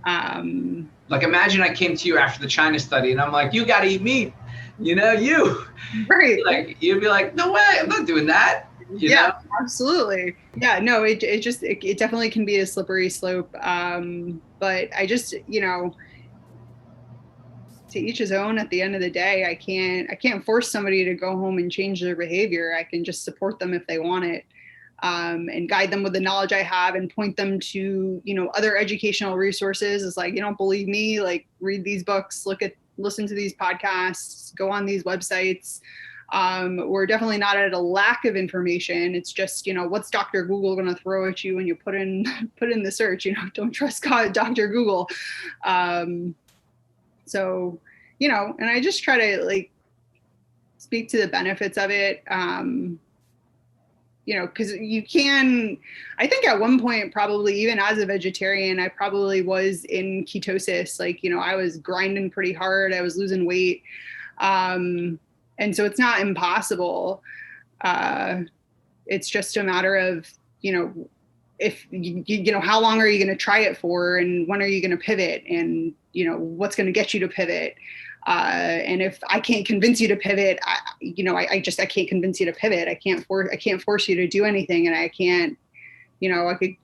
Like imagine I came to you after the China study and I'm like, you got to eat meat, Right. Like you'd be like, no way, I'm not doing that. You know? Absolutely. Yeah, no, it definitely can be a slippery slope. But I just, to each his own. At the end of the day, I can't force somebody to go home and change their behavior. I can just support them if they want it. And guide them with the knowledge I have and point them to, other educational resources. It's like, you don't believe me, like read these books, listen to these podcasts, go on these websites. We're definitely not at a lack of information. It's just, what's Dr. Google going to throw at you when you put in the search, don't trust Dr. Google. So, and I just try to like speak to the benefits of it. Because I think at one point, probably even as a vegetarian, I probably was in ketosis. Like, I was grinding pretty hard. I was losing weight. And so it's not impossible. It's just a matter of, if how long are you going to try it for, and when are you going to pivot, and, what's going to get you to pivot. And if I can't convince you to pivot, I can't convince you to pivot. I can't force you to do anything. And I can't, I could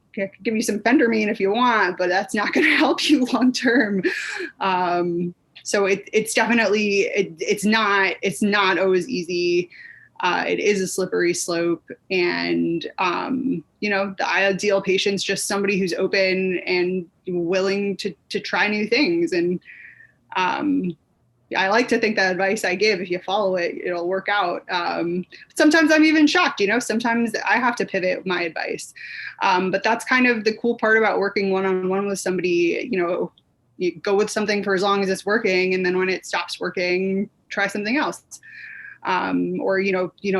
give you some Phentermine if you want, but that's not going to help you long term. So it's definitely, it's not always easy. It is a slippery slope, and, the ideal patient's just somebody who's open and willing to try new things. And, I like to think that advice I give, if you follow it, it'll work out. Sometimes I'm even shocked, sometimes I have to pivot my advice. But that's kind of the cool part about working one-on-one with somebody. You go with something for as long as it's working, and then when it stops working, try something else. Or,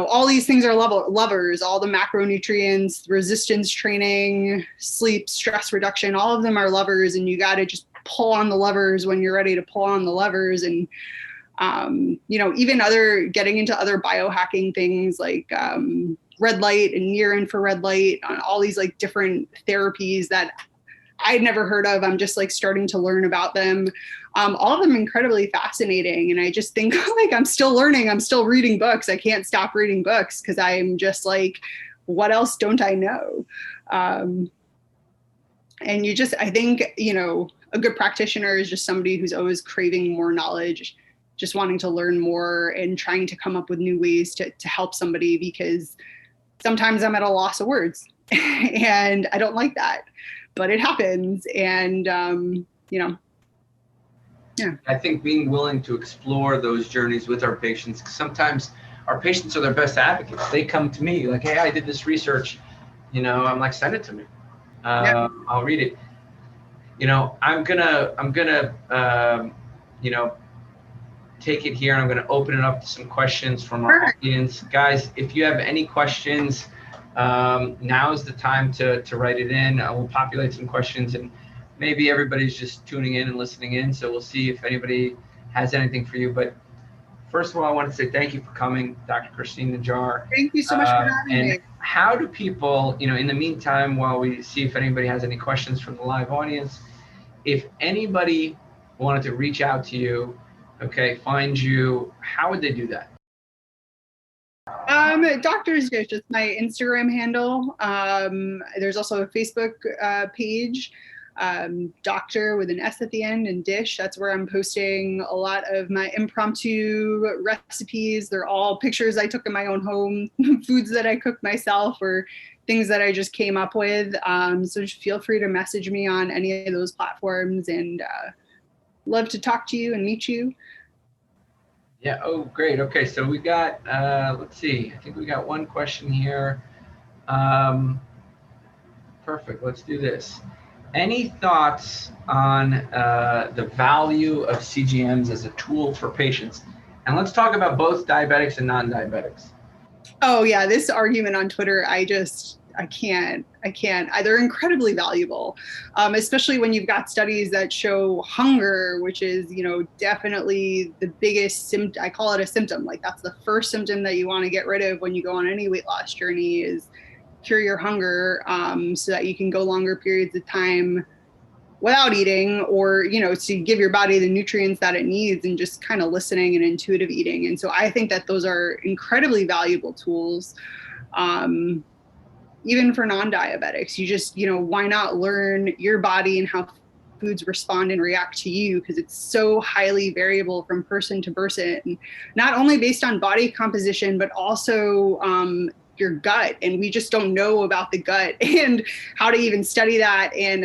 all these things are levers, all the macronutrients, resistance training, sleep, stress reduction, all of them are levers, and you got to just pull on the levers when you're ready to pull on the levers. And, even getting into other biohacking things like red light and near infrared light, on all these like different therapies that I'd never heard of. I'm just like starting to learn about them. All of them incredibly fascinating. And I just think like, I'm still learning, I'm still reading books. I can't stop reading books because I'm just like, what else don't I know? And I think, a good practitioner is just somebody who's always craving more knowledge, just wanting to learn more and trying to come up with new ways to help somebody, because sometimes I'm at a loss of words and I don't like that, but it happens. And, yeah. I think being willing to explore those journeys with our patients, 'cause sometimes our patients are their best advocates. They come to me like, hey, I did this research, I'm like, send it to me. I'll read it. I'm gonna take it here, and I'm gonna open it up to some questions from our audience. Guys, if you have any questions, now is the time to write it in. We'll populate some questions, and maybe everybody's just tuning in and listening in, so we'll see if anybody has anything for you. But first of all, I want to say thank you for coming, Dr. Christine Najjar. Thank you so much for having me. How do people, in the meantime, while we see if anybody has any questions from the live audience, if anybody wanted to reach out to you, find you, how would they do that? Doctor's Dish, it's my Instagram handle. There's also a Facebook page, Doctor with an S at the end, and Dish. That's where I'm posting a lot of my impromptu recipes. They're all pictures I took in my own home, foods that I cooked myself, or things that I just came up with. So just feel free to message me on any of those platforms, and love to talk to you and meet you. Yeah. Oh, great. Okay. So we got, let's see, I think we got one question here. Perfect. Let's do this. Any thoughts on the value of CGMs as a tool for patients? And let's talk about both diabetics and non-diabetics. Oh yeah, this argument on Twitter, I can't. They're incredibly valuable, especially when you've got studies that show hunger, which is, definitely the biggest symptom. I call it a symptom. Like that's the first symptom that you want to get rid of when you go on any weight loss journey is cure your hunger, so that you can go longer periods of time without eating, or, to give your body the nutrients that it needs, and just kind of listening and intuitive eating. And so I think that those are incredibly valuable tools. Even for non-diabetics, you just, why not learn your body and how foods respond and react to you, because it's so highly variable from person to person, not only based on body composition, but also your gut. And we just don't know about the gut and how to even study that and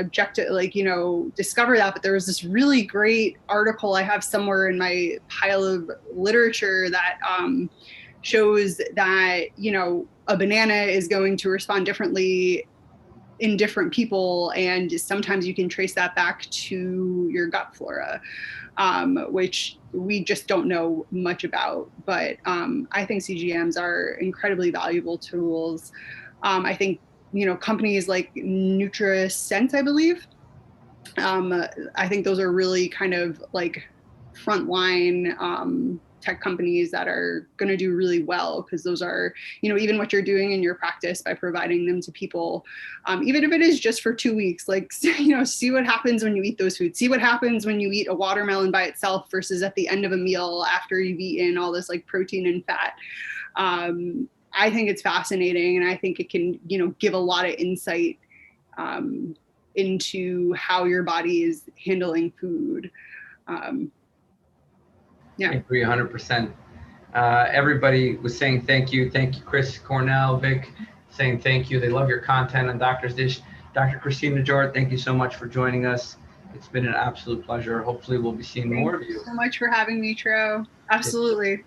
discover that. But there was this really great article I have somewhere in my pile of literature that shows that, a banana is going to respond differently in different people. And sometimes you can trace that back to your gut flora, which we just don't know much about. But I think CGMs are incredibly valuable tools. I think, companies like NutriSense, I believe, I think those are really kind of like frontline tech companies that are going to do really well, because those are, even what you're doing in your practice by providing them to people, even if it is just for 2 weeks, see what happens when you eat those foods, see what happens when you eat a watermelon by itself versus at the end of a meal after you've eaten all this protein and fat. I think it's fascinating, and I think it can, give a lot of insight into how your body is handling food. Yeah. I agree 100%. Everybody was saying thank you. Thank you, Chris, Cornell, Vic, saying thank you. They love your content on Doctor's Dish. Dr. Christine Najjar, thank you so much for joining us. It's been an absolute pleasure. Hopefully we'll be seeing more of you. Thank you so much for having me, Tro. Absolutely.